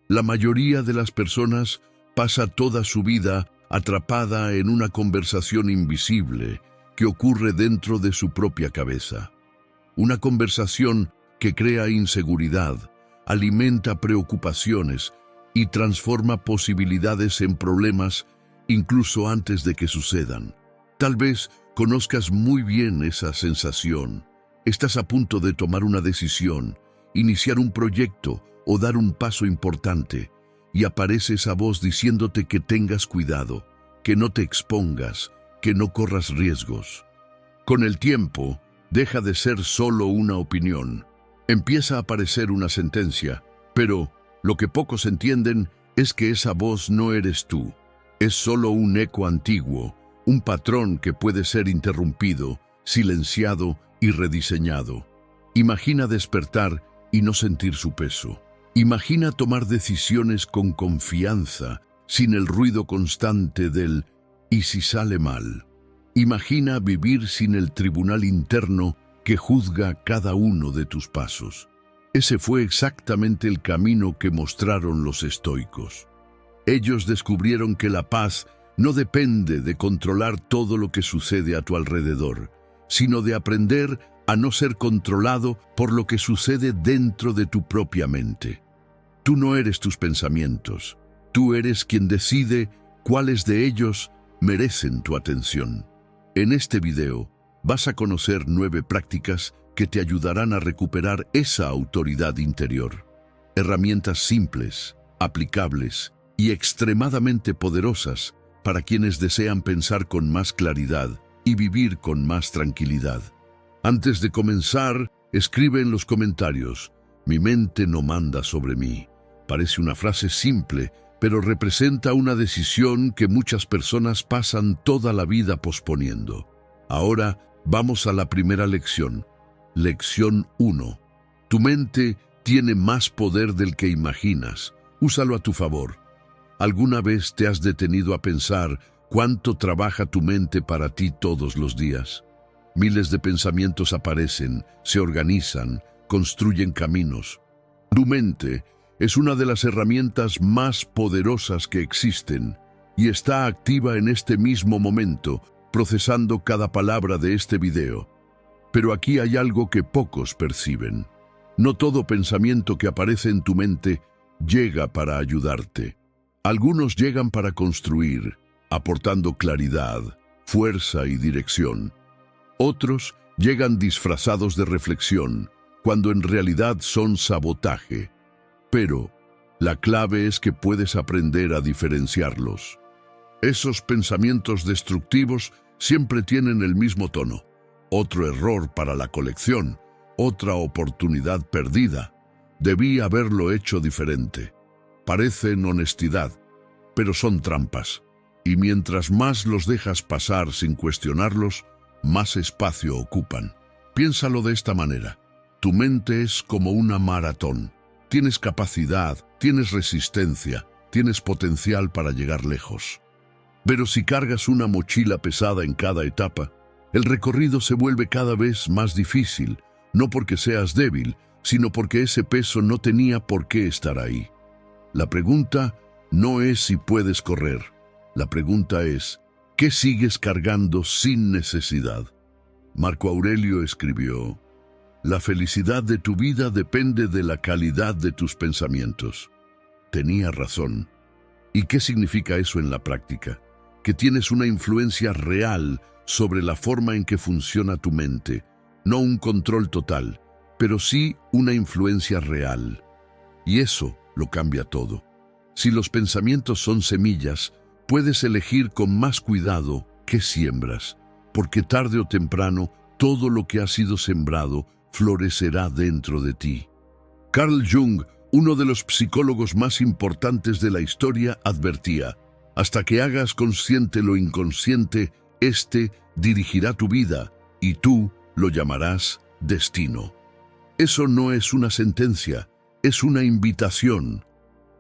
La mayoría de las personas pasa toda su vida atrapada en una conversación invisible que ocurre dentro de su propia cabeza. Una conversación que crea inseguridad, alimenta preocupaciones y transforma posibilidades en problemas incluso antes de que sucedan. Tal vez conozcas muy bien esa sensación. Estás a punto de tomar una decisión, iniciar un proyecto o dar un paso importante, y aparece esa voz diciéndote que tengas cuidado, que no te expongas, que no corras riesgos. Con el tiempo, deja de ser solo una opinión. Empieza a aparecer una sentencia, pero lo que pocos entienden es que esa voz no eres tú. Es solo un eco antiguo, un patrón que puede ser interrumpido, silenciado y rediseñado. Imagina despertar y no sentir su peso. Imagina tomar decisiones con confianza, sin el ruido constante del «¿y si sale mal?». Imagina vivir sin el tribunal interno que juzga cada uno de tus pasos. Ese fue exactamente el camino que mostraron los estoicos. Ellos descubrieron que la paz no depende de controlar todo lo que sucede a tu alrededor, sino de aprender a no ser controlado por lo que sucede dentro de tu propia mente. Tú no eres tus pensamientos, tú eres quien decide cuáles de ellos merecen tu atención. En este video vas a conocer 9 prácticas que te ayudarán a recuperar esa autoridad interior. Herramientas simples, aplicables y extremadamente poderosas para quienes desean pensar con más claridad y vivir con más tranquilidad. Antes de comenzar, escribe en los comentarios: «Mi mente no manda sobre mí». Parece una frase simple, pero representa una decisión que muchas personas pasan toda la vida posponiendo. Ahora vamos a la primera lección. Lección 1. Tu mente tiene más poder del que imaginas. Úsalo a tu favor. ¿Alguna vez te has detenido a pensar cuánto trabaja tu mente para ti todos los días? Miles de pensamientos aparecen, se organizan, construyen caminos. Tu mente es una de las herramientas más poderosas que existen y está activa en este mismo momento, procesando cada palabra de este video. Pero aquí hay algo que pocos perciben. No todo pensamiento que aparece en tu mente llega para ayudarte. Algunos llegan para construir, aportando claridad, fuerza y dirección. Otros llegan disfrazados de reflexión, cuando en realidad son sabotaje. Pero la clave es que puedes aprender a diferenciarlos. Esos pensamientos destructivos siempre tienen el mismo tono. Otro error para la colección, otra oportunidad perdida. Debí haberlo hecho diferente. Parecen honestidad, pero son trampas. Y mientras más los dejas pasar sin cuestionarlos, más espacio ocupan. Piénsalo de esta manera. Tu mente es como una maratón. Tienes capacidad, tienes resistencia, tienes potencial para llegar lejos. Pero si cargas una mochila pesada en cada etapa, el recorrido se vuelve cada vez más difícil, no porque seas débil, sino porque ese peso no tenía por qué estar ahí. La pregunta no es si puedes correr. La pregunta es, ¿qué sigues cargando sin necesidad? Marco Aurelio escribió: «La felicidad de tu vida depende de la calidad de tus pensamientos». Tenía razón. ¿Y qué significa eso en la práctica? Que tienes una influencia real sobre la forma en que funciona tu mente. No un control total, pero sí una influencia real. Y eso lo cambia todo. Si los pensamientos son semillas, puedes elegir con más cuidado qué siembras, porque tarde o temprano todo lo que ha sido sembrado florecerá dentro de ti. Carl Jung, uno de los psicólogos más importantes de la historia, advertía: «Hasta que hagas consciente lo inconsciente, éste dirigirá tu vida y tú lo llamarás destino». Eso no es una sentencia, es una invitación.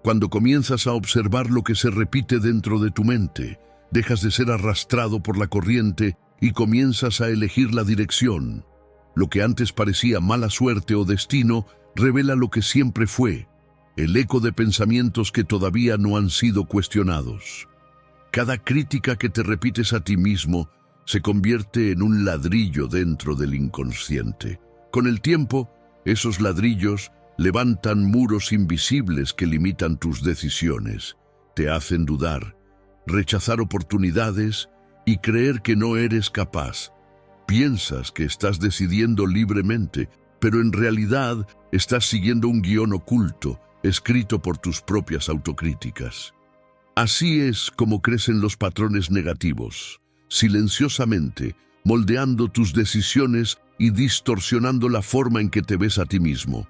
Cuando comienzas a observar lo que se repite dentro de tu mente, dejas de ser arrastrado por la corriente y comienzas a elegir la dirección. Lo que antes parecía mala suerte o destino revela lo que siempre fue. el eco de pensamientos que todavía no han sido cuestionados. Cada crítica que te repites a ti mismo se convierte en un ladrillo dentro del inconsciente. Con el tiempo, esos ladrillos levantan muros invisibles que limitan tus decisiones, te hacen dudar, rechazar oportunidades y creer que no eres capaz. Piensas que estás decidiendo libremente, pero en realidad estás siguiendo un guión oculto, escrito por tus propias autocríticas. Así es como crecen los patrones negativos, silenciosamente, moldeando tus decisiones y distorsionando la forma en que te ves a ti mismo.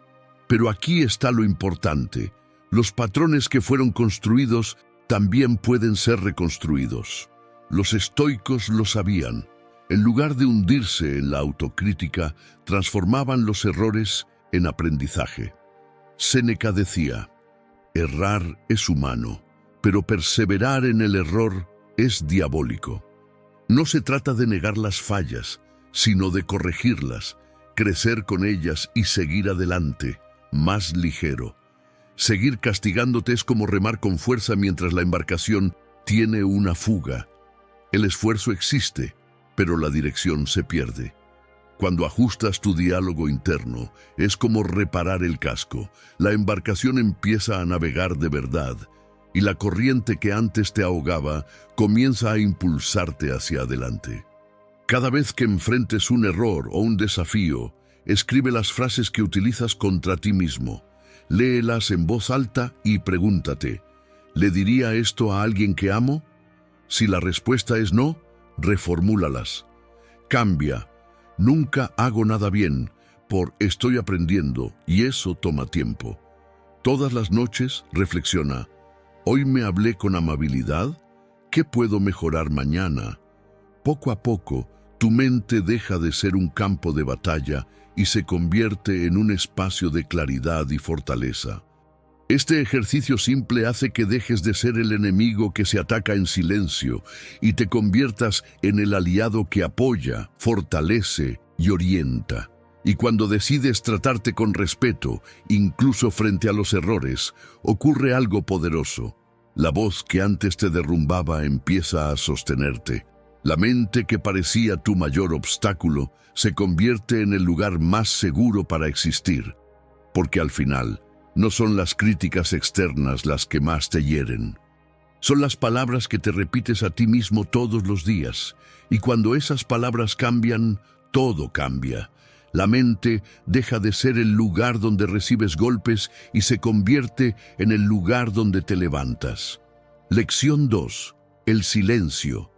Pero aquí está lo importante: los patrones que fueron construidos también pueden ser reconstruidos. Los estoicos lo sabían. En lugar de hundirse en la autocrítica, transformaban los errores en aprendizaje. Séneca decía: errar es humano, pero perseverar en el error es diabólico. No se trata de negar las fallas, sino de corregirlas, crecer con ellas y seguir adelante, más ligero. Seguir castigándote es como remar con fuerza mientras la embarcación tiene una fuga. El esfuerzo existe, pero la dirección se pierde. Cuando ajustas tu diálogo interno, es como reparar el casco. La embarcación empieza a navegar de verdad, y la corriente que antes te ahogaba comienza a impulsarte hacia adelante. Cada vez que enfrentes un error o un desafío, escribe las frases que utilizas contra ti mismo. Léelas en voz alta y pregúntate: ¿le diría esto a alguien que amo? Si la respuesta es no, reformúlalas. Cambia: nunca hago nada bien, por estoy aprendiendo, y eso toma tiempo. Todas las noches reflexiona: ¿hoy me hablé con amabilidad? ¿Qué puedo mejorar mañana? Poco a poco, tu mente deja de ser un campo de batalla y se convierte en un espacio de claridad y fortaleza. Este ejercicio simple hace que dejes de ser el enemigo que se ataca en silencio y te conviertas en el aliado que apoya, fortalece y orienta. Y cuando decides tratarte con respeto, incluso frente a los errores, ocurre algo poderoso. La voz que antes te derrumbaba empieza a sostenerte. La mente que parecía tu mayor obstáculo se convierte en el lugar más seguro para existir, porque al final no son las críticas externas las que más te hieren. Son las palabras que te repites a ti mismo todos los días, y cuando esas palabras cambian, todo cambia. La mente deja de ser el lugar donde recibes golpes y se convierte en el lugar donde te levantas. Lección 2. El silencio.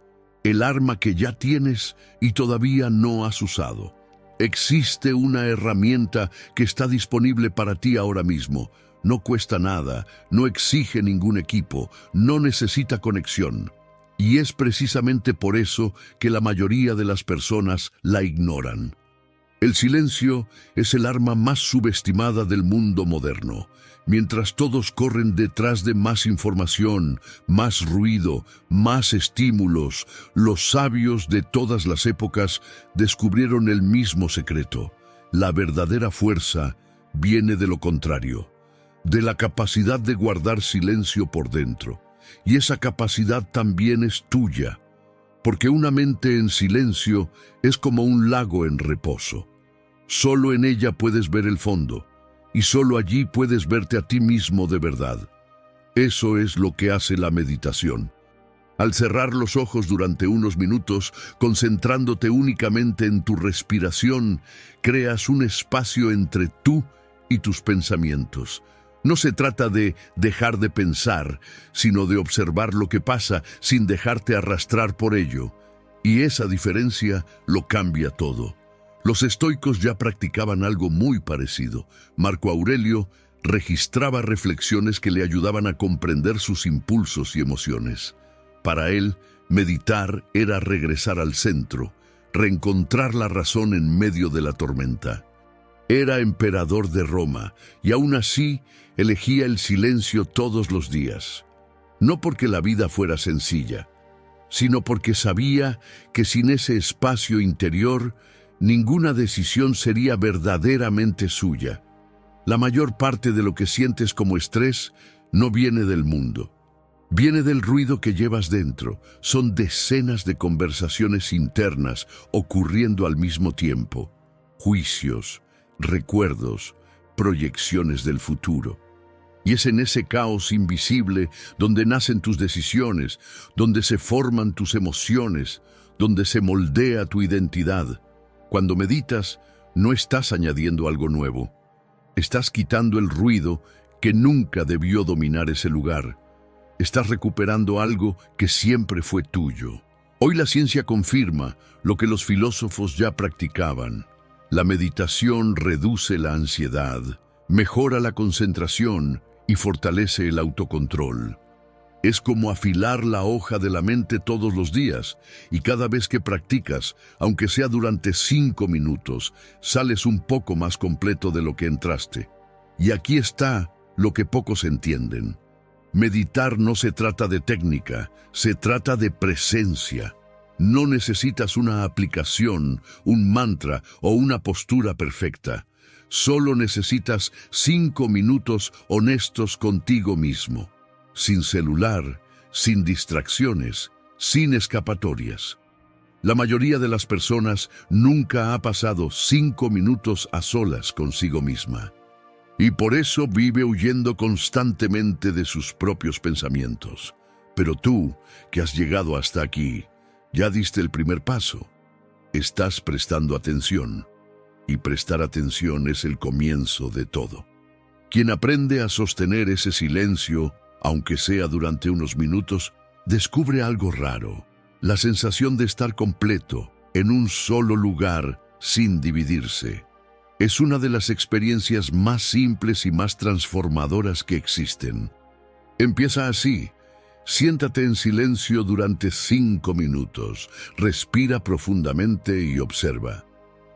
El arma que ya tienes y todavía no has usado. Existe una herramienta que está disponible para ti ahora mismo. No cuesta nada, no exige ningún equipo, no necesita conexión. Y es precisamente por eso que la mayoría de las personas la ignoran. El silencio es el arma más subestimada del mundo moderno. Mientras todos corren detrás de más información, más ruido, más estímulos, los sabios de todas las épocas descubrieron el mismo secreto. La verdadera fuerza viene de lo contrario, de la capacidad de guardar silencio por dentro. Y esa capacidad también es tuya, porque una mente en silencio es como un lago en reposo. Solo en ella puedes ver el fondo, y solo allí puedes verte a ti mismo de verdad. Eso es lo que hace la meditación. Al cerrar los ojos durante unos minutos, concentrándote únicamente en tu respiración, creas un espacio entre tú y tus pensamientos. No se trata de dejar de pensar, sino de observar lo que pasa sin dejarte arrastrar por ello. Y esa diferencia lo cambia todo. Los estoicos ya practicaban algo muy parecido. Marco Aurelio registraba reflexiones que le ayudaban a comprender sus impulsos y emociones. Para él, meditar era regresar al centro, reencontrar la razón en medio de la tormenta. Era emperador de Roma y aún así elegía el silencio todos los días. No porque la vida fuera sencilla, sino porque sabía que sin ese espacio interior, ninguna decisión sería verdaderamente suya. La mayor parte de lo que sientes como estrés no viene del mundo. Viene del ruido que llevas dentro. Son decenas de conversaciones internas ocurriendo al mismo tiempo. Juicios, recuerdos, proyecciones del futuro. Y es en ese caos invisible donde nacen tus decisiones, donde se forman tus emociones, donde se moldea tu identidad. Cuando meditas, no estás añadiendo algo nuevo. Estás quitando el ruido que nunca debió dominar ese lugar. Estás recuperando algo que siempre fue tuyo. Hoy la ciencia confirma lo que los filósofos ya practicaban. La meditación reduce la ansiedad, mejora la concentración y fortalece el autocontrol. Es como afilar la hoja de la mente todos los días, y cada vez que practicas, aunque sea durante 5 minutos, sales un poco más completo de lo que entraste. Y aquí está lo que pocos entienden. Meditar no se trata de técnica, se trata de presencia. No necesitas una aplicación, un mantra o una postura perfecta. Solo necesitas 5 minutos honestos contigo mismo. Sin celular, sin distracciones, sin escapatorias. La mayoría de las personas nunca ha pasado 5 minutos a solas consigo misma. Y por eso vive huyendo constantemente de sus propios pensamientos. Pero tú, que has llegado hasta aquí, ya diste el primer paso. Estás prestando atención. Y prestar atención es el comienzo de todo. Quien aprende a sostener ese silencio, aunque sea durante unos minutos, descubre algo raro. La sensación de estar completo, en un solo lugar, sin dividirse. Es una de las experiencias más simples y más transformadoras que existen. Empieza así. Siéntate en silencio durante 5 minutos. Respira profundamente y observa.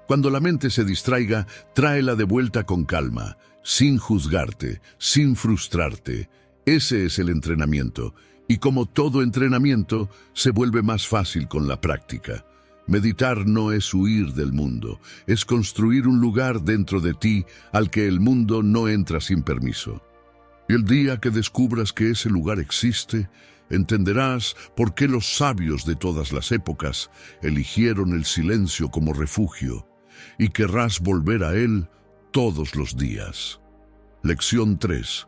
Cuando la mente se distraiga, tráela de vuelta con calma, sin juzgarte, sin frustrarte. Ese es el entrenamiento. Y como todo entrenamiento, se vuelve más fácil con la práctica. Meditar no es huir del mundo, es construir un lugar dentro de ti al que el mundo no entra sin permiso. Y el día que descubras que ese lugar existe, entenderás por qué los sabios de todas las épocas eligieron el silencio como refugio, y querrás volver a él todos los días. Lección 3.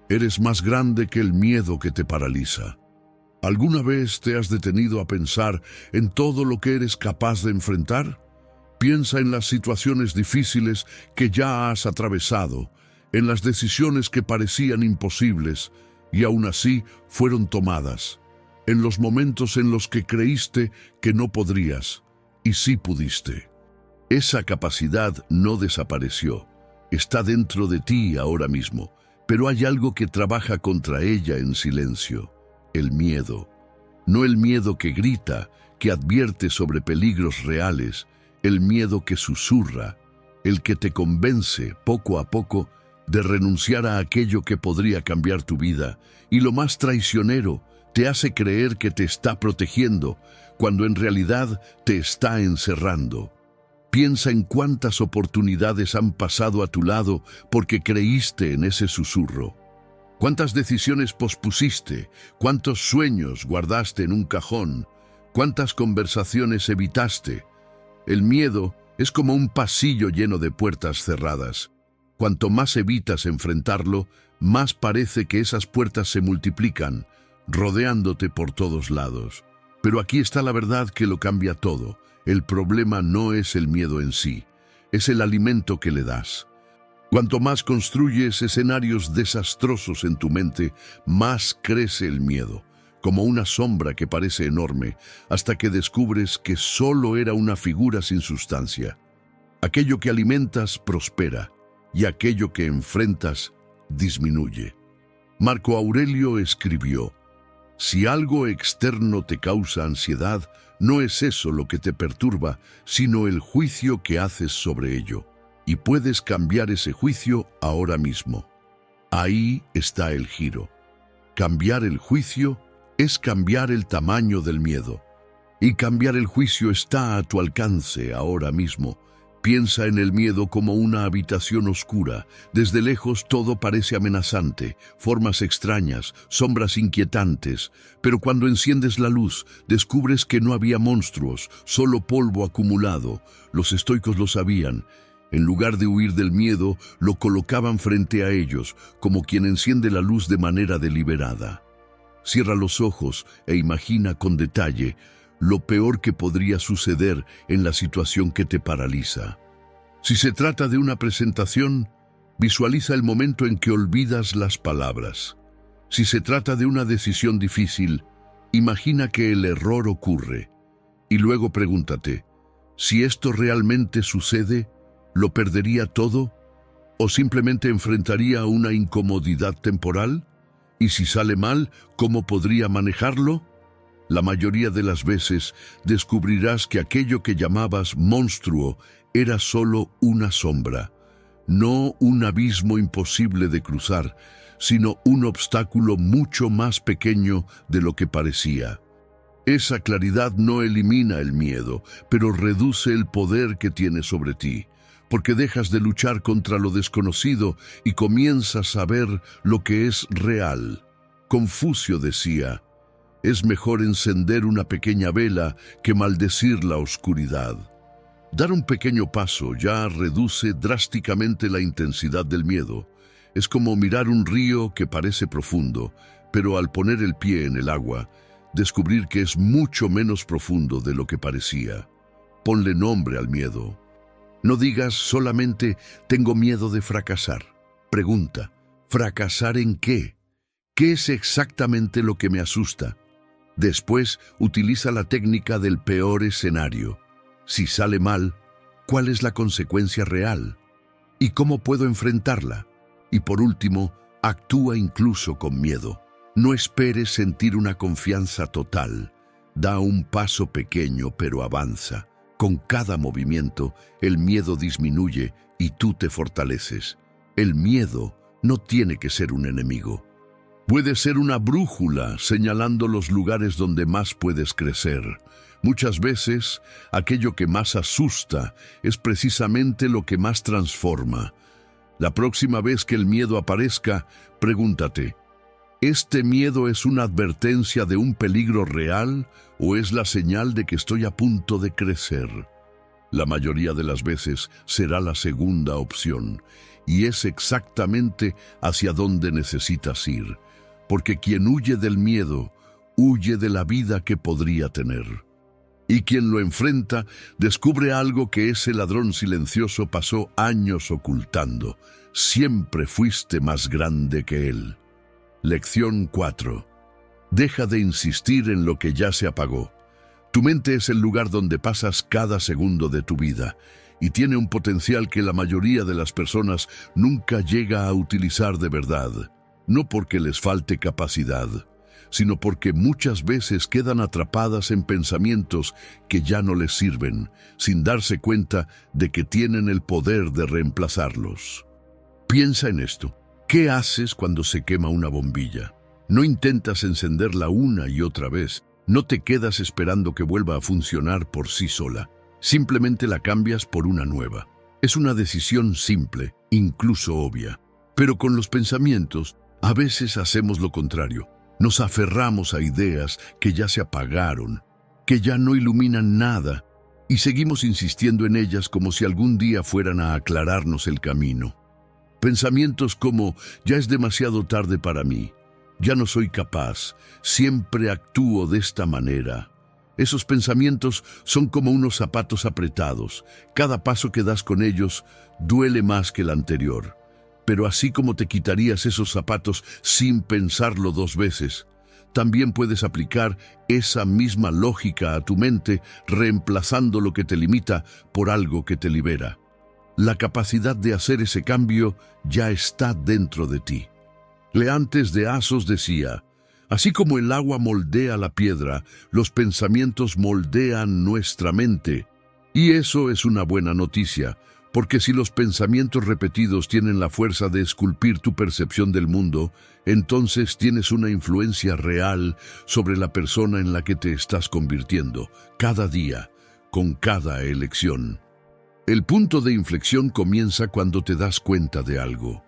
Eres más grande que el miedo que te paraliza. ¿Alguna vez te has detenido a pensar en todo lo que eres capaz de enfrentar? Piensa en las situaciones difíciles que ya has atravesado, en las decisiones que parecían imposibles y aún así fueron tomadas, en los momentos en los que creíste que no podrías y sí pudiste. Esa capacidad no desapareció, está dentro de ti ahora mismo, pero hay algo que trabaja contra ella en silencio. El miedo. No el miedo que grita, que advierte sobre peligros reales, el miedo que susurra, el que te convence poco a poco de renunciar a aquello que podría cambiar tu vida, y lo más traicionero, te hace creer que te está protegiendo, cuando en realidad te está encerrando. Piensa en cuántas oportunidades han pasado a tu lado porque creíste en ese susurro. ¿Cuántas decisiones pospusiste? ¿Cuántos sueños guardaste en un cajón? ¿Cuántas conversaciones evitaste? El miedo es como un pasillo lleno de puertas cerradas. Cuanto más evitas enfrentarlo, más parece que esas puertas se multiplican, rodeándote por todos lados. Pero aquí está la verdad que lo cambia todo. El problema no es el miedo en sí, es el alimento que le das. Cuanto más construyes escenarios desastrosos en tu mente, más crece el miedo, como una sombra que parece enorme, hasta que descubres que solo era una figura sin sustancia. Aquello que alimentas prospera, y aquello que enfrentas disminuye. Marco Aurelio escribió: si algo externo te causa ansiedad, no es eso lo que te perturba, sino el juicio que haces sobre ello. Y puedes cambiar ese juicio ahora mismo. Ahí está el giro. Cambiar el juicio es cambiar el tamaño del miedo. Y cambiar el juicio está a tu alcance ahora mismo. Piensa en el miedo como una habitación oscura. Desde lejos todo parece amenazante, formas extrañas, sombras inquietantes. Pero cuando enciendes la luz, descubres que no había monstruos, solo polvo acumulado. Los estoicos lo sabían. En lugar de huir del miedo, lo colocaban frente a ellos, como quien enciende la luz de manera deliberada. Cierra los ojos e imagina con detalle lo peor que podría suceder en la situación que te paraliza. Si se trata de una presentación, visualiza el momento en que olvidas las palabras. Si se trata de una decisión difícil, imagina que el error ocurre. Y luego pregúntate, si esto realmente sucede, ¿lo perdería todo? ¿O simplemente enfrentaría una incomodidad temporal? Y si sale mal, ¿cómo podría manejarlo? La mayoría de las veces descubrirás que aquello que llamabas monstruo era solo una sombra, no un abismo imposible de cruzar, sino un obstáculo mucho más pequeño de lo que parecía. Esa claridad no elimina el miedo, pero reduce el poder que tiene sobre ti, porque dejas de luchar contra lo desconocido y comienzas a ver lo que es real. Confucio decía, es mejor encender una pequeña vela que maldecir la oscuridad. Dar un pequeño paso ya reduce drásticamente la intensidad del miedo. Es como mirar un río que parece profundo, pero al poner el pie en el agua, descubrir que es mucho menos profundo de lo que parecía. Ponle nombre al miedo. No digas solamente tengo miedo de fracasar. Pregunta, ¿fracasar en qué? ¿Qué es exactamente lo que me asusta? Después, utiliza la técnica del peor escenario. Si sale mal, ¿cuál es la consecuencia real? ¿Y cómo puedo enfrentarla? Y por último, actúa incluso con miedo. No esperes sentir una confianza total. Da un paso pequeño, pero avanza. Con cada movimiento, el miedo disminuye y tú te fortaleces. El miedo no tiene que ser un enemigo. Puede ser una brújula señalando los lugares donde más puedes crecer. Muchas veces, aquello que más asusta es precisamente lo que más transforma. La próxima vez que el miedo aparezca, pregúntate, ¿este miedo es una advertencia de un peligro real o es la señal de que estoy a punto de crecer? La mayoría de las veces será la segunda opción, y es exactamente hacia donde necesitas ir. Porque quien huye del miedo, huye de la vida que podría tener. Y quien lo enfrenta, descubre algo que ese ladrón silencioso pasó años ocultando. Siempre fuiste más grande que él. Lección 4. Deja de insistir en lo que ya se apagó. Tu mente es el lugar donde pasas cada segundo de tu vida, y tiene un potencial que la mayoría de las personas nunca llega a utilizar de verdad. No porque les falte capacidad, sino porque muchas veces quedan atrapadas en pensamientos que ya no les sirven, sin darse cuenta de que tienen el poder de reemplazarlos. Piensa en esto. ¿Qué haces cuando se quema una bombilla? No intentas encenderla una y otra vez. No te quedas esperando que vuelva a funcionar por sí sola. Simplemente la cambias por una nueva. Es una decisión simple, incluso obvia. Pero con los pensamientos, a veces hacemos lo contrario. Nos aferramos a ideas que ya se apagaron, que ya no iluminan nada, y seguimos insistiendo en ellas como si algún día fueran a aclararnos el camino. Pensamientos como, ya es demasiado tarde para mí, ya no soy capaz, siempre actúo de esta manera. Esos pensamientos son como unos zapatos apretados. Cada paso que das con ellos duele más que el anterior. Pero así como te quitarías esos zapatos sin pensarlo dos veces, también puedes aplicar esa misma lógica a tu mente, reemplazando lo que te limita por algo que te libera. La capacidad de hacer ese cambio ya está dentro de ti. Leantes de Asos decía, así como el agua moldea la piedra, los pensamientos moldean nuestra mente. Y eso es una buena noticia, porque si los pensamientos repetidos tienen la fuerza de esculpir tu percepción del mundo, entonces tienes una influencia real sobre la persona en la que te estás convirtiendo, cada día, con cada elección. El punto de inflexión comienza cuando te das cuenta de algo.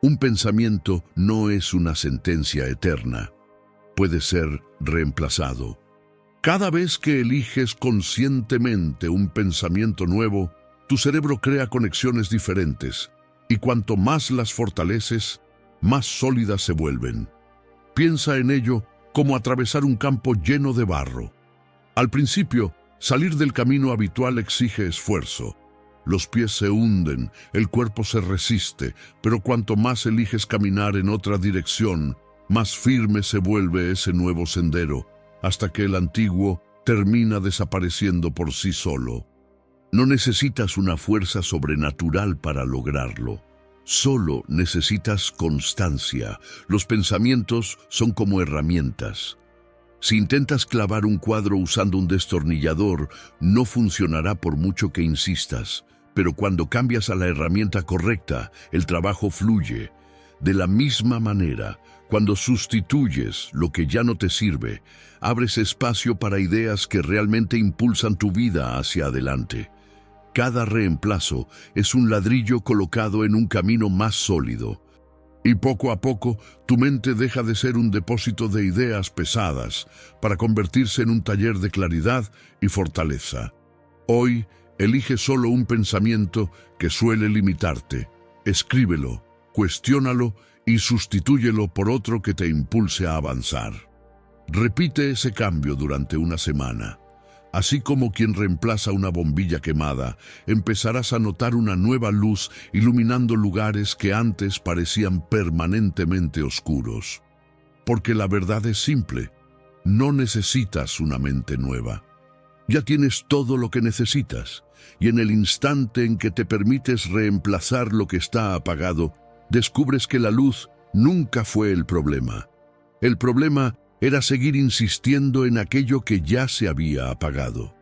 Un pensamiento no es una sentencia eterna. Puede ser reemplazado. Cada vez que eliges conscientemente un pensamiento nuevo, tu cerebro crea conexiones diferentes, y cuanto más las fortaleces, más sólidas se vuelven. Piensa en ello como atravesar un campo lleno de barro. Al principio, salir del camino habitual exige esfuerzo. Los pies se hunden, el cuerpo se resiste, pero cuanto más eliges caminar en otra dirección, más firme se vuelve ese nuevo sendero, hasta que el antiguo termina desapareciendo por sí solo. No necesitas una fuerza sobrenatural para lograrlo. Solo necesitas constancia. Los pensamientos son como herramientas. Si intentas clavar un cuadro usando un destornillador, no funcionará por mucho que insistas. Pero cuando cambias a la herramienta correcta, el trabajo fluye. De la misma manera, cuando sustituyes lo que ya no te sirve, abres espacio para ideas que realmente impulsan tu vida hacia adelante. Cada reemplazo es un ladrillo colocado en un camino más sólido. Y poco a poco, tu mente deja de ser un depósito de ideas pesadas para convertirse en un taller de claridad y fortaleza. Hoy, elige solo un pensamiento que suele limitarte. Escríbelo, cuestiónalo y sustitúyelo por otro que te impulse a avanzar. Repite ese cambio durante una semana. Así como quien reemplaza una bombilla quemada, empezarás a notar una nueva luz iluminando lugares que antes parecían permanentemente oscuros. Porque la verdad es simple, no necesitas una mente nueva. Ya tienes todo lo que necesitas, y en el instante en que te permites reemplazar lo que está apagado, descubres que la luz nunca fue el problema. El problema era seguir insistiendo en aquello que ya se había apagado.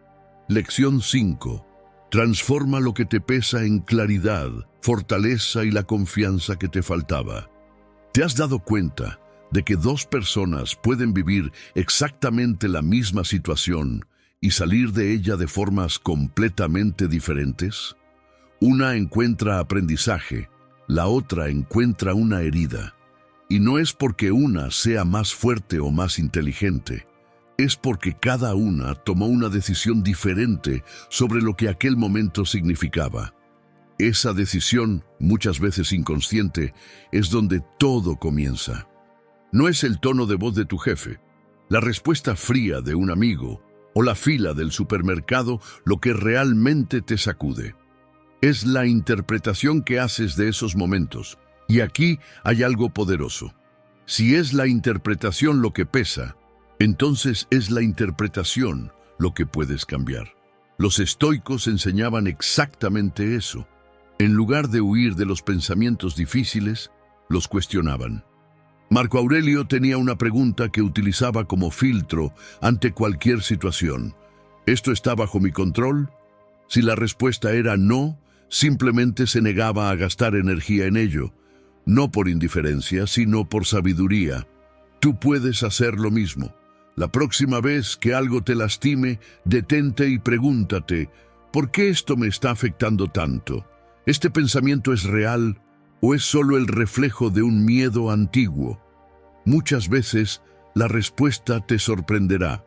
Lección 5. Transforma lo que te pesa en claridad, fortaleza y la confianza que te faltaba. ¿Te has dado cuenta de que dos personas pueden vivir exactamente la misma situación y salir de ella de formas completamente diferentes? Una encuentra aprendizaje, la otra encuentra una herida. Y no es porque una sea más fuerte o más inteligente, es porque cada una tomó una decisión diferente sobre lo que aquel momento significaba. Esa decisión, muchas veces inconsciente, es donde todo comienza. No es el tono de voz de tu jefe, la respuesta fría de un amigo o la fila del supermercado lo que realmente te sacude. Es la interpretación que haces de esos momentos. Y aquí hay algo poderoso. Si es la interpretación lo que pesa, entonces es la interpretación lo que puedes cambiar. Los estoicos enseñaban exactamente eso. En lugar de huir de los pensamientos difíciles, los cuestionaban. Marco Aurelio tenía una pregunta que utilizaba como filtro ante cualquier situación. ¿Esto está bajo mi control? Si la respuesta era no, simplemente se negaba a gastar energía en ello. No por indiferencia, sino por sabiduría. Tú puedes hacer lo mismo. La próxima vez que algo te lastime, detente y pregúntate, ¿por qué esto me está afectando tanto? ¿Este pensamiento es real o es solo el reflejo de un miedo antiguo? Muchas veces, la respuesta te sorprenderá.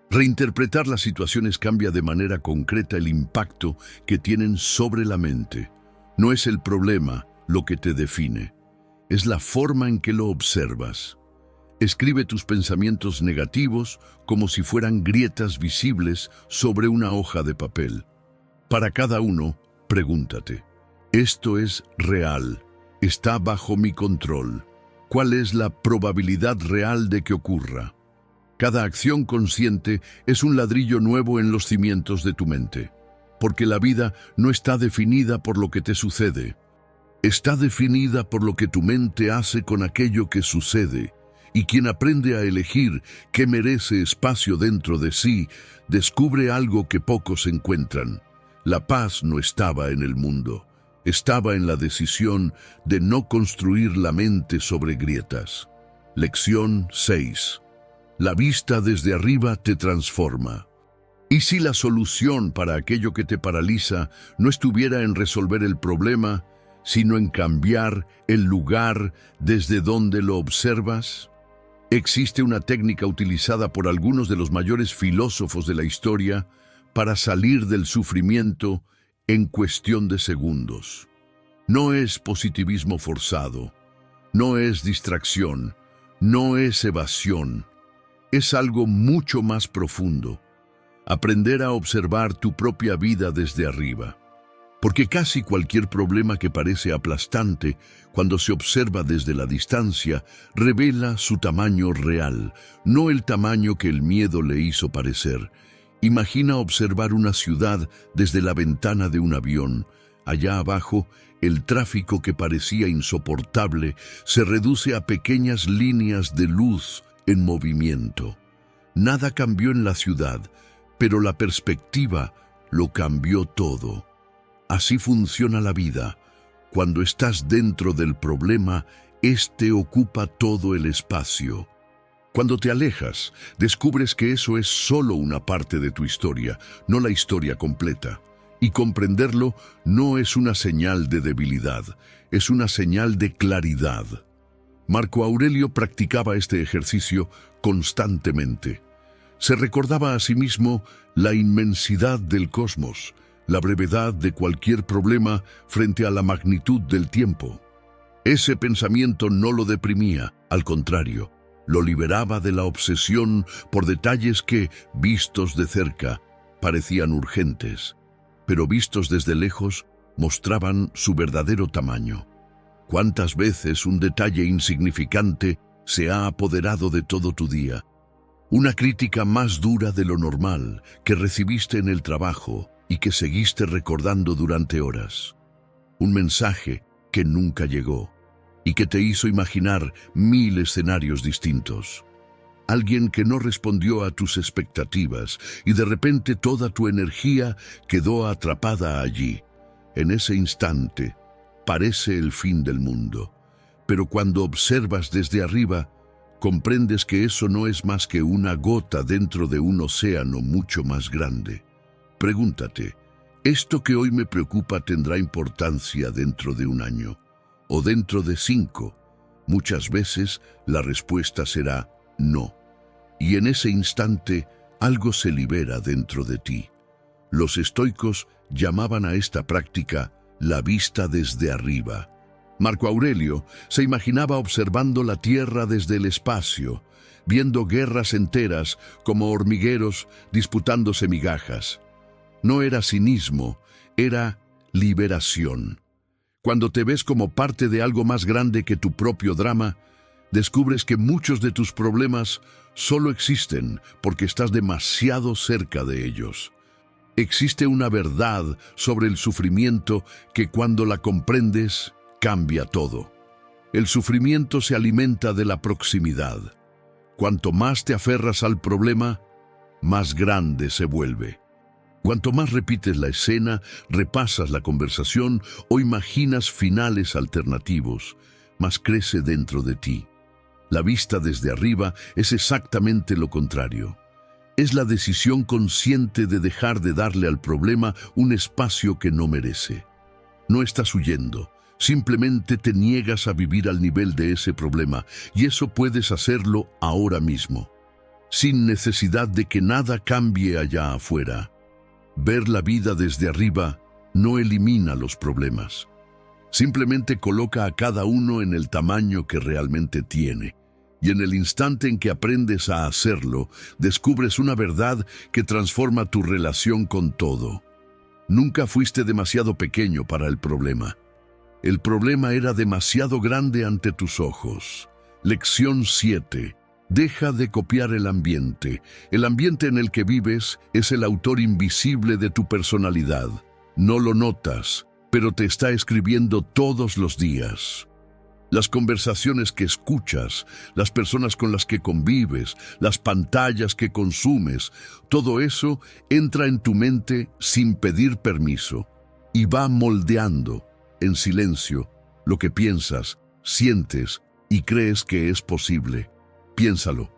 Reinterpretar las situaciones cambia de manera concreta el impacto que tienen sobre la mente. No es el problema lo que te define. Es la forma en que lo observas. Escribe tus pensamientos negativos como si fueran grietas visibles sobre una hoja de papel. Para cada uno, pregúntate, ¿esto es real? ¿Está bajo mi control? ¿Cuál es la probabilidad real de que ocurra? Cada acción consciente es un ladrillo nuevo en los cimientos de tu mente, porque la vida no está definida por lo que te sucede. Está definida por lo que tu mente hace con aquello que sucede, y quien aprende a elegir qué merece espacio dentro de sí, descubre algo que pocos encuentran. La paz no estaba en el mundo, estaba en la decisión de no construir la mente sobre grietas. Lección 6. La vista desde arriba te transforma. ¿Y si la solución para aquello que te paraliza no estuviera en resolver el problema, sino en cambiar el lugar desde donde lo observas? Existe una técnica utilizada por algunos de los mayores filósofos de la historia para salir del sufrimiento en cuestión de segundos. No es positivismo forzado, no es distracción, no es evasión, es algo mucho más profundo. Aprender a observar tu propia vida desde arriba. Porque casi cualquier problema que parece aplastante, cuando se observa desde la distancia, revela su tamaño real, no el tamaño que el miedo le hizo parecer. Imagina observar una ciudad desde la ventana de un avión. Allá abajo, el tráfico que parecía insoportable se reduce a pequeñas líneas de luz en movimiento. Nada cambió en la ciudad, pero la perspectiva lo cambió todo. Así funciona la vida. Cuando estás dentro del problema, éste ocupa todo el espacio. Cuando te alejas, descubres que eso es solo una parte de tu historia, no la historia completa. Y comprenderlo no es una señal de debilidad, es una señal de claridad. Marco Aurelio practicaba este ejercicio constantemente. Se recordaba a sí mismo la inmensidad del cosmos, la brevedad de cualquier problema frente a la magnitud del tiempo. Ese pensamiento no lo deprimía, al contrario, lo liberaba de la obsesión por detalles que, vistos de cerca, parecían urgentes, pero vistos desde lejos, mostraban su verdadero tamaño. ¿Cuántas veces un detalle insignificante se ha apoderado de todo tu día? Una crítica más dura de lo normal que recibiste en el trabajo y que seguiste recordando durante horas. Un mensaje que nunca llegó y que te hizo imaginar 1000 escenarios distintos. Alguien que no respondió a tus expectativas y de repente toda tu energía quedó atrapada allí. En ese instante parece el fin del mundo, pero cuando observas desde arriba, comprendes que eso no es más que una gota dentro de un océano mucho más grande. Pregúntate, ¿esto que hoy me preocupa tendrá importancia dentro de un año? ¿O dentro de 5? Muchas veces la respuesta será no. Y en ese instante algo se libera dentro de ti. Los estoicos llamaban a esta práctica la vista desde arriba. Marco Aurelio se imaginaba observando la tierra desde el espacio, viendo guerras enteras como hormigueros disputándose migajas. No era cinismo, era liberación. Cuando te ves como parte de algo más grande que tu propio drama, descubres que muchos de tus problemas solo existen porque estás demasiado cerca de ellos. Existe una verdad sobre el sufrimiento que cuando la comprendes, cambia todo. El sufrimiento se alimenta de la proximidad. Cuanto más te aferras al problema, más grande se vuelve. Cuanto más repites la escena, repasas la conversación o imaginas finales alternativos, más crece dentro de ti. La vista desde arriba es exactamente lo contrario. Es la decisión consciente de dejar de darle al problema un espacio que no merece. No estás huyendo. Simplemente te niegas a vivir al nivel de ese problema, y eso puedes hacerlo ahora mismo, sin necesidad de que nada cambie allá afuera. Ver la vida desde arriba no elimina los problemas. Simplemente coloca a cada uno en el tamaño que realmente tiene. Y en el instante en que aprendes a hacerlo, descubres una verdad que transforma tu relación con todo. Nunca fuiste demasiado pequeño para el problema. El problema era demasiado grande ante tus ojos. Lección 7. Deja de copiar el ambiente. El ambiente en el que vives es el autor invisible de tu personalidad. No lo notas, pero te está escribiendo todos los días. Las conversaciones que escuchas, las personas con las que convives, las pantallas que consumes, todo eso entra en tu mente sin pedir permiso y va moldeando en silencio lo que piensas, sientes y crees que es posible. Piénsalo.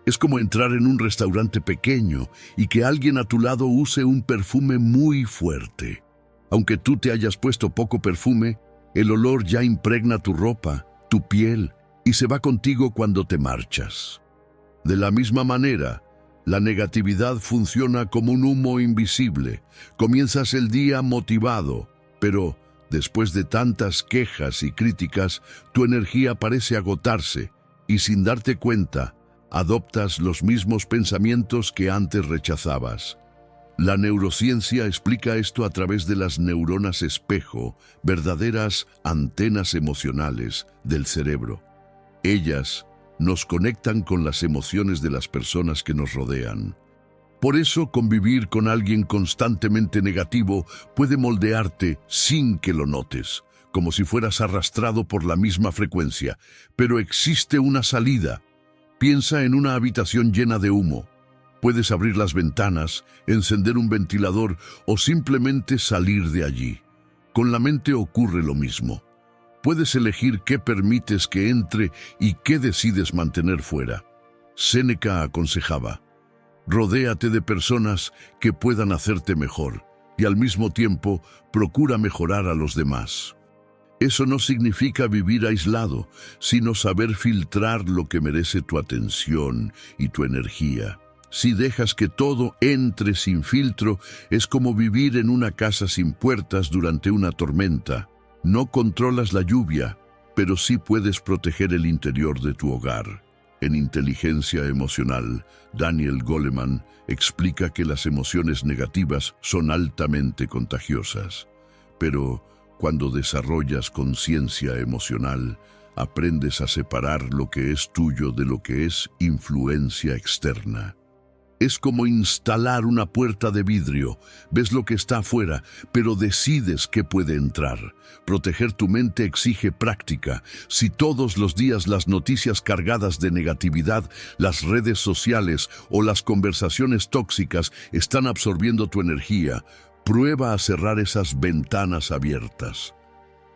Es como entrar en un restaurante pequeño y que alguien a tu lado use un perfume muy fuerte. Aunque tú te hayas puesto poco perfume, el olor ya impregna tu ropa, tu piel, y se va contigo cuando te marchas. De la misma manera, la negatividad funciona como un humo invisible. Comienzas el día motivado, pero después de tantas quejas y críticas, tu energía parece agotarse y sin darte cuenta, adoptas los mismos pensamientos que antes rechazabas. La neurociencia explica esto a través de las neuronas espejo, verdaderas antenas emocionales del cerebro. Ellas nos conectan con las emociones de las personas que nos rodean. Por eso, convivir con alguien constantemente negativo puede moldearte sin que lo notes, como si fueras arrastrado por la misma frecuencia. Pero existe una salida. Piensa en una habitación llena de humo. Puedes abrir las ventanas, encender un ventilador o simplemente salir de allí. Con la mente ocurre lo mismo. Puedes elegir qué permites que entre y qué decides mantener fuera. Séneca aconsejaba: rodéate de personas que puedan hacerte mejor y al mismo tiempo procura mejorar a los demás. Eso no significa vivir aislado, sino saber filtrar lo que merece tu atención y tu energía. Si dejas que todo entre sin filtro, es como vivir en una casa sin puertas durante una tormenta. No controlas la lluvia, pero sí puedes proteger el interior de tu hogar. En Inteligencia Emocional, Daniel Goleman explica que las emociones negativas son altamente contagiosas. Pero cuando desarrollas conciencia emocional, aprendes a separar lo que es tuyo de lo que es influencia externa. Es como instalar una puerta de vidrio. Ves lo que está afuera, pero decides qué puede entrar. Proteger tu mente exige práctica. Si todos los días las noticias cargadas de negatividad, las redes sociales o las conversaciones tóxicas están absorbiendo tu energía, prueba a cerrar esas ventanas abiertas.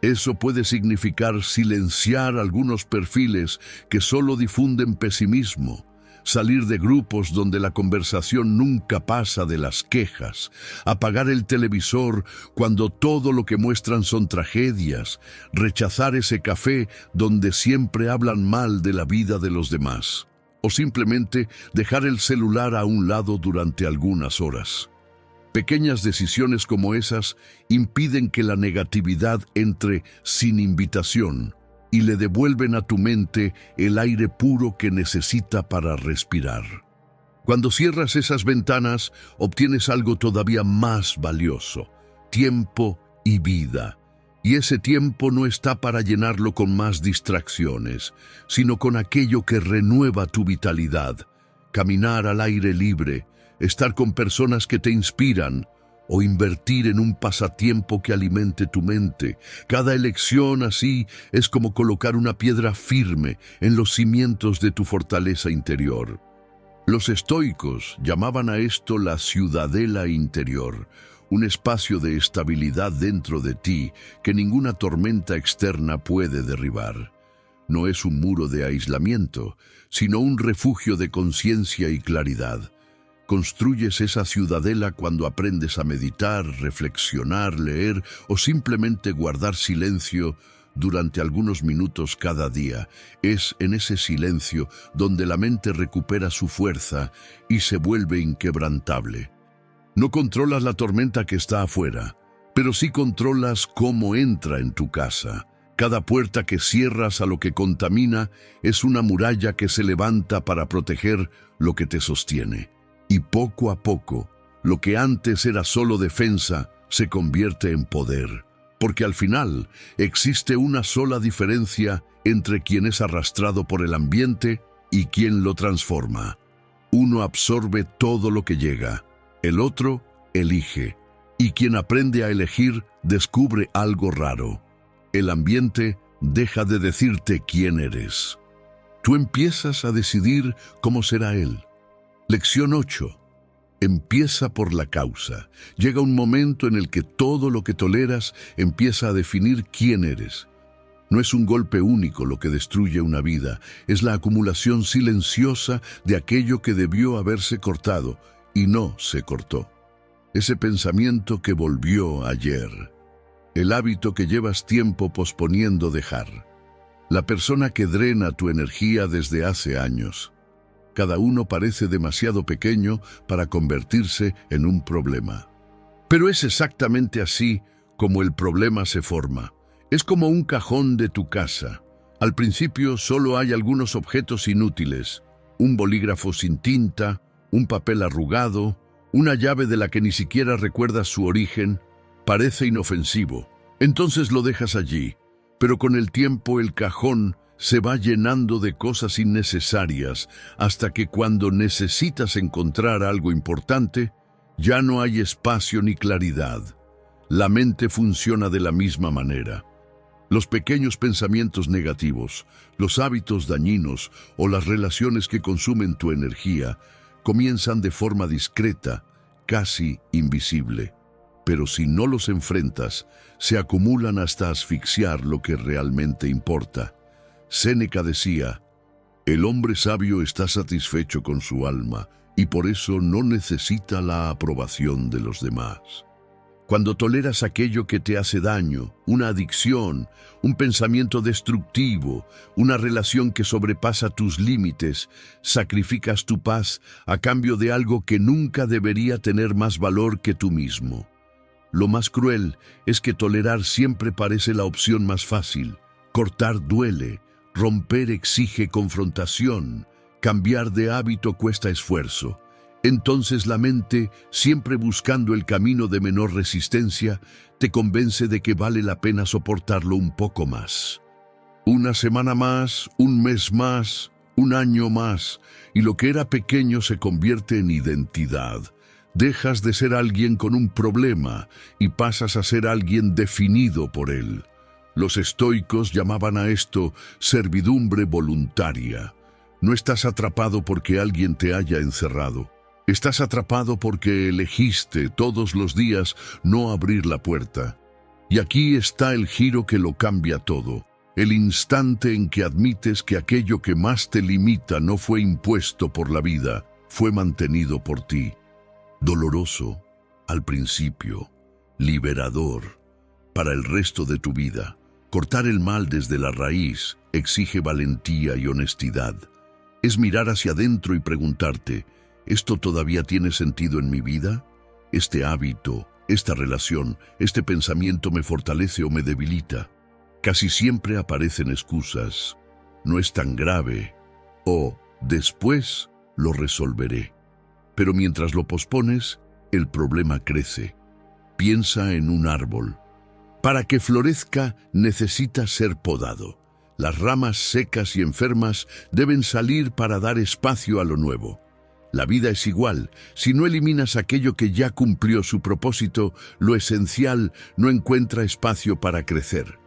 Eso puede significar silenciar algunos perfiles que solo difunden pesimismo. Salir de grupos donde la conversación nunca pasa de las quejas, apagar el televisor cuando todo lo que muestran son tragedias, rechazar ese café donde siempre hablan mal de la vida de los demás, o simplemente dejar el celular a un lado durante algunas horas. Pequeñas decisiones como esas impiden que la negatividad entre sin invitación y le devuelven a tu mente el aire puro que necesita para respirar. Cuando cierras esas ventanas, obtienes algo todavía más valioso: tiempo y vida. Y ese tiempo no está para llenarlo con más distracciones, sino con aquello que renueva tu vitalidad. Caminar al aire libre, estar con personas que te inspiran, o invertir en un pasatiempo que alimente tu mente. Cada elección así es como colocar una piedra firme en los cimientos de tu fortaleza interior. Los estoicos llamaban a esto la ciudadela interior, un espacio de estabilidad dentro de ti que ninguna tormenta externa puede derribar. No es un muro de aislamiento, sino un refugio de conciencia y claridad. Construyes esa ciudadela cuando aprendes a meditar, reflexionar, leer o simplemente guardar silencio durante algunos minutos cada día. Es en ese silencio donde la mente recupera su fuerza y se vuelve inquebrantable. No controlas la tormenta que está afuera, pero sí controlas cómo entra en tu casa. Cada puerta que cierras a lo que contamina es una muralla que se levanta para proteger lo que te sostiene. Y poco a poco, lo que antes era solo defensa se convierte en poder, porque al final existe una sola diferencia entre quien es arrastrado por el ambiente y quien lo transforma. Uno absorbe todo lo que llega, el otro elige, y quien aprende a elegir descubre algo raro. El ambiente deja de decirte quién eres. Tú empiezas a decidir cómo será él. Lección 8. Empieza por la causa. Llega un momento en el que todo lo que toleras empieza a definir quién eres. No es un golpe único lo que destruye una vida, es la acumulación silenciosa de aquello que debió haberse cortado y no se cortó. Ese pensamiento que volvió ayer, el hábito que llevas tiempo posponiendo dejar, la persona que drena tu energía desde hace años. Cada uno parece demasiado pequeño para convertirse en un problema. Pero es exactamente así como el problema se forma. Es como un cajón de tu casa. Al principio solo hay algunos objetos inútiles, un bolígrafo sin tinta, un papel arrugado, una llave de la que ni siquiera recuerdas su origen. Parece inofensivo. Entonces lo dejas allí, pero con el tiempo el cajón se va llenando de cosas innecesarias hasta que cuando necesitas encontrar algo importante, ya no hay espacio ni claridad. La mente funciona de la misma manera. Los pequeños pensamientos negativos, los hábitos dañinos o las relaciones que consumen tu energía comienzan de forma discreta, casi invisible. Pero si no los enfrentas, se acumulan hasta asfixiar lo que realmente importa. Séneca decía, el hombre sabio está satisfecho con su alma y por eso no necesita la aprobación de los demás. Cuando toleras aquello que te hace daño, una adicción, un pensamiento destructivo, una relación que sobrepasa tus límites, sacrificas tu paz a cambio de algo que nunca debería tener más valor que tú mismo. Lo más cruel es que tolerar siempre parece la opción más fácil. Cortar duele, romper exige confrontación, cambiar de hábito cuesta esfuerzo. Entonces la mente, siempre buscando el camino de menor resistencia, te convence de que vale la pena soportarlo un poco más. Una semana más, un mes más, un año más, y lo que era pequeño se convierte en identidad. Dejas de ser alguien con un problema y pasas a ser alguien definido por él. Los estoicos llamaban a esto servidumbre voluntaria. No estás atrapado porque alguien te haya encerrado. Estás atrapado porque elegiste todos los días no abrir la puerta. Y aquí está el giro que lo cambia todo. El instante en que admites que aquello que más te limita no fue impuesto por la vida, fue mantenido por ti. Doloroso al principio, liberador para el resto de tu vida. Cortar el mal desde la raíz exige valentía y honestidad. Es mirar hacia adentro y preguntarte, ¿esto todavía tiene sentido en mi vida? ¿Este hábito, esta relación, este pensamiento me fortalece o me debilita? Casi siempre aparecen excusas. No es tan grave. O después lo resolveré. Pero mientras lo pospones, el problema crece. Piensa en un árbol. Para que florezca, necesita ser podado. Las ramas secas y enfermas deben salir para dar espacio a lo nuevo. La vida es igual. Si no eliminas aquello que ya cumplió su propósito, lo esencial no encuentra espacio para crecer.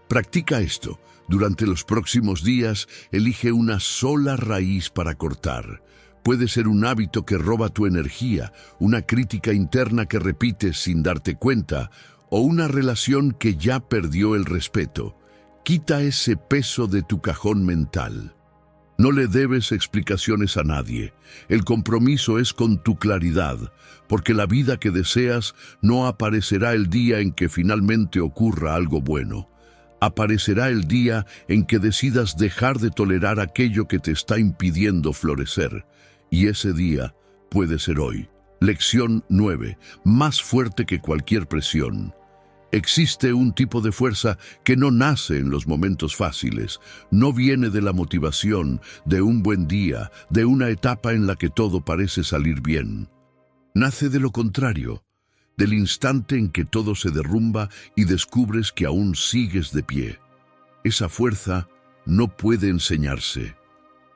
Practica esto. Durante los próximos días, elige una sola raíz para cortar. Puede ser un hábito que roba tu energía, una crítica interna que repites sin darte cuenta, o una relación que ya perdió el respeto. Quita ese peso de tu cajón mental. No le debes explicaciones a nadie. El compromiso es con tu claridad, porque la vida que deseas no aparecerá el día en que finalmente ocurra algo bueno. Aparecerá el día en que decidas dejar de tolerar aquello que te está impidiendo florecer. Y ese día puede ser hoy. Lección 9. Más fuerte que cualquier presión. Existe un tipo de fuerza que no nace en los momentos fáciles, no viene de la motivación, de un buen día, de una etapa en la que todo parece salir bien. Nace de lo contrario, del instante en que todo se derrumba y descubres que aún sigues de pie. Esa fuerza no puede enseñarse.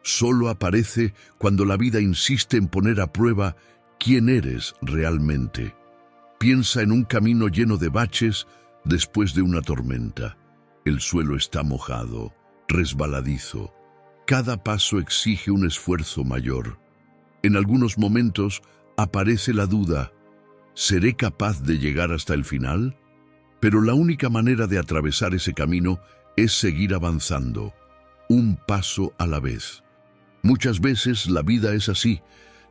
Solo aparece cuando la vida insiste en poner a prueba quién eres realmente. Piensa en un camino lleno de baches después de una tormenta. El suelo está mojado, resbaladizo. Cada paso exige un esfuerzo mayor. En algunos momentos aparece la duda, ¿seré capaz de llegar hasta el final? Pero la única manera de atravesar ese camino es seguir avanzando, un paso a la vez. Muchas veces la vida es así.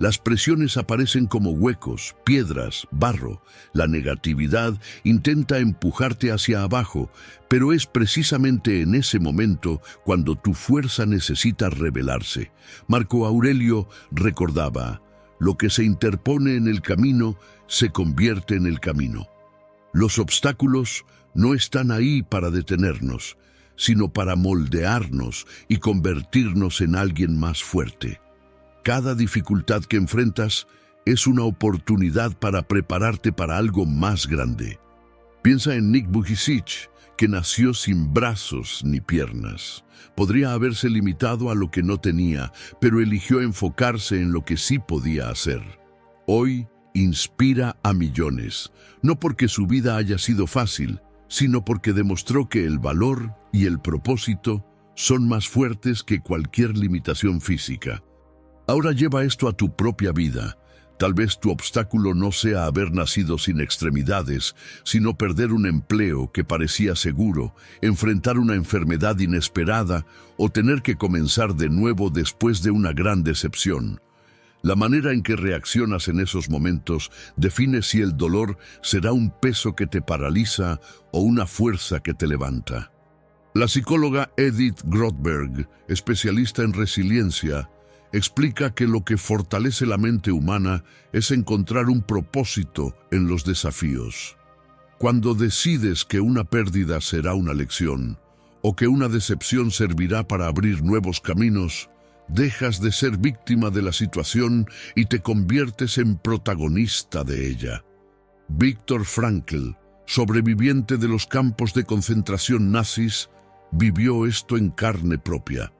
Las presiones aparecen como huecos, piedras, barro. La negatividad intenta empujarte hacia abajo, pero es precisamente en ese momento cuando tu fuerza necesita revelarse. Marco Aurelio recordaba: lo que se interpone en el camino se convierte en el camino. Los obstáculos no están ahí para detenernos, sino para moldearnos y convertirnos en alguien más fuerte. Cada dificultad que enfrentas es una oportunidad para prepararte para algo más grande. Piensa en Nick Vujicic, que nació sin brazos ni piernas. Podría haberse limitado a lo que no tenía, pero eligió enfocarse en lo que sí podía hacer. Hoy inspira a millones, no porque su vida haya sido fácil, sino porque demostró que el valor y el propósito son más fuertes que cualquier limitación física. Ahora lleva esto a tu propia vida. Tal vez tu obstáculo no sea haber nacido sin extremidades, sino perder un empleo que parecía seguro, enfrentar una enfermedad inesperada o tener que comenzar de nuevo después de una gran decepción. La manera en que reaccionas en esos momentos define si el dolor será un peso que te paraliza o una fuerza que te levanta. La psicóloga Edith Grothberg, especialista en resiliencia, explica que lo que fortalece la mente humana es encontrar un propósito en los desafíos. Cuando decides que una pérdida será una lección o que una decepción servirá para abrir nuevos caminos, dejas de ser víctima de la situación y te conviertes en protagonista de ella. Viktor Frankl, sobreviviente de los campos de concentración nazis, vivió esto en carne propia.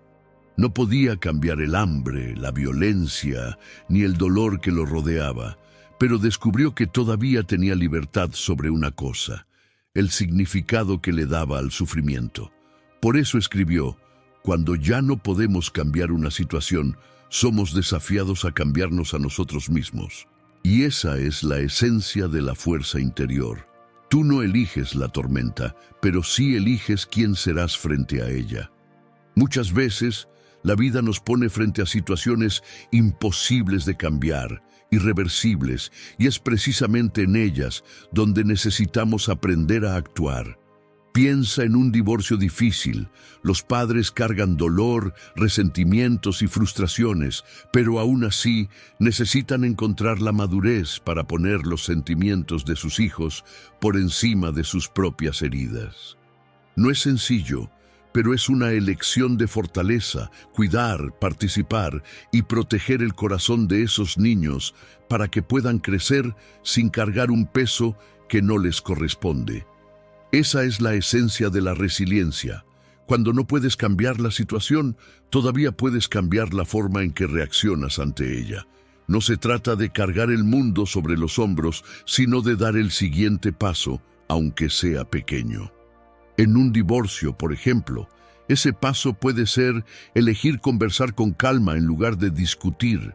No podía cambiar el hambre, la violencia, ni el dolor que lo rodeaba, pero descubrió que todavía tenía libertad sobre una cosa: el significado que le daba al sufrimiento. Por eso escribió: cuando ya no podemos cambiar una situación, somos desafiados a cambiarnos a nosotros mismos. Y esa es la esencia de la fuerza interior. Tú no eliges la tormenta, pero sí eliges quién serás frente a ella. Muchas veces, la vida nos pone frente a situaciones imposibles de cambiar, irreversibles, y es precisamente en ellas donde necesitamos aprender a actuar. Piensa en un divorcio difícil. Los padres cargan dolor, resentimientos y frustraciones, pero aún así necesitan encontrar la madurez para poner los sentimientos de sus hijos por encima de sus propias heridas. No es sencillo, pero es una elección de fortaleza, cuidar, participar y proteger el corazón de esos niños para que puedan crecer sin cargar un peso que no les corresponde. Esa es la esencia de la resiliencia. Cuando no puedes cambiar la situación, todavía puedes cambiar la forma en que reaccionas ante ella. No se trata de cargar el mundo sobre los hombros, sino de dar el siguiente paso, aunque sea pequeño. En un divorcio, por ejemplo, ese paso puede ser elegir conversar con calma en lugar de discutir.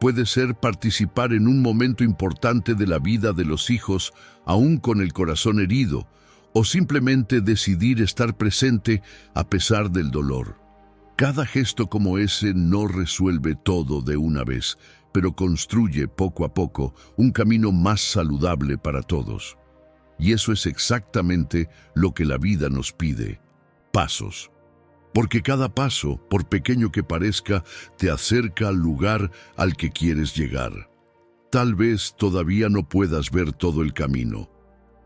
Puede ser participar en un momento importante de la vida de los hijos, aún con el corazón herido, o simplemente decidir estar presente a pesar del dolor. Cada gesto como ese no resuelve todo de una vez, pero construye poco a poco un camino más saludable para todos. Y eso es exactamente lo que la vida nos pide: pasos. Porque cada paso, por pequeño que parezca, te acerca al lugar al que quieres llegar. Tal vez todavía no puedas ver todo el camino,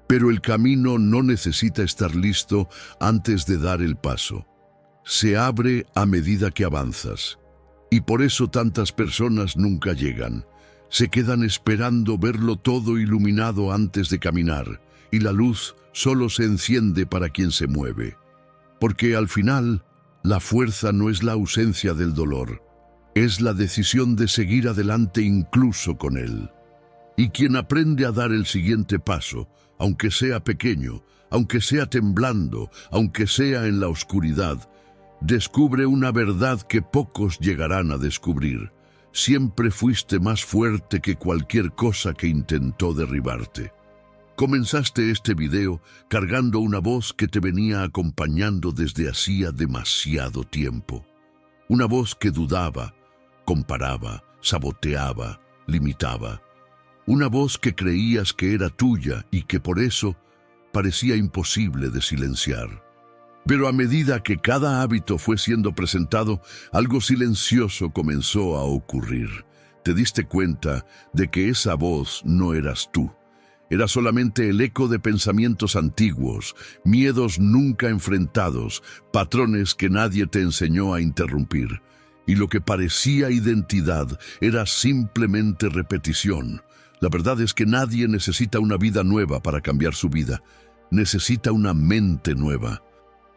pero el camino no necesita estar listo antes de dar el paso. Se abre a medida que avanzas. Y por eso tantas personas nunca llegan. Se quedan esperando verlo todo iluminado antes de caminar, y la luz solo se enciende para quien se mueve. Porque al final, la fuerza no es la ausencia del dolor, es la decisión de seguir adelante incluso con él. Y quien aprende a dar el siguiente paso, aunque sea pequeño, aunque sea temblando, aunque sea en la oscuridad, descubre una verdad que pocos llegarán a descubrir: siempre fuiste más fuerte que cualquier cosa que intentó derribarte. Comenzaste este video cargando una voz que te venía acompañando desde hacía demasiado tiempo. Una voz que dudaba, comparaba, saboteaba, limitaba. Una voz que creías que era tuya y que por eso parecía imposible de silenciar. Pero a medida que cada hábito fue siendo presentado, algo silencioso comenzó a ocurrir. Te diste cuenta de que esa voz no eras tú. Era solamente el eco de pensamientos antiguos, miedos nunca enfrentados, patrones que nadie te enseñó a interrumpir. Y lo que parecía identidad era simplemente repetición. La verdad es que nadie necesita una vida nueva para cambiar su vida. Necesita una mente nueva.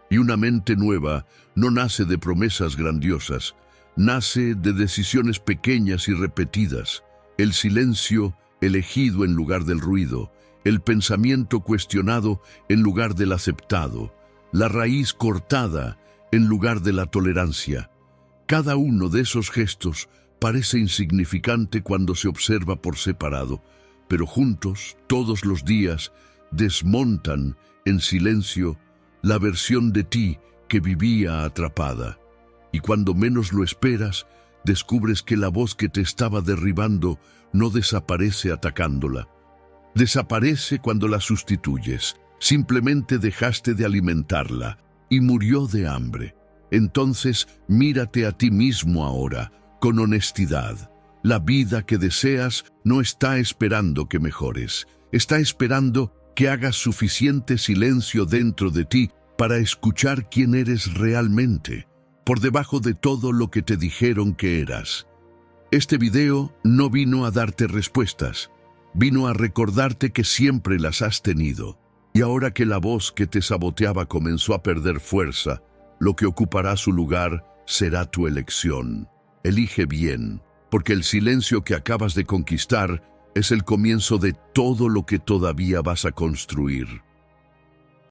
Y una mente nueva no nace de promesas grandiosas, nace de decisiones pequeñas y repetidas. El silencio elegido en lugar del ruido, el pensamiento cuestionado en lugar del aceptado, la raíz cortada en lugar de la tolerancia. Cada uno de esos gestos parece insignificante cuando se observa por separado, pero juntos, todos los días, desmontan en silencio la versión de ti que vivía atrapada. Y cuando menos lo esperas, descubres que la voz que te estaba derribando no desaparece atacándola. Desaparece cuando la sustituyes. Simplemente dejaste de alimentarla y murió de hambre. Entonces, mírate a ti mismo ahora, con honestidad. La vida que deseas no está esperando que mejores. Está esperando que hagas suficiente silencio dentro de ti para escuchar quién eres realmente, por debajo de todo lo que te dijeron que eras. Este video no vino a darte respuestas, vino a recordarte que siempre las has tenido. Y ahora que la voz que te saboteaba comenzó a perder fuerza, lo que ocupará su lugar será tu elección. Elige bien, porque el silencio que acabas de conquistar es el comienzo de todo lo que todavía vas a construir.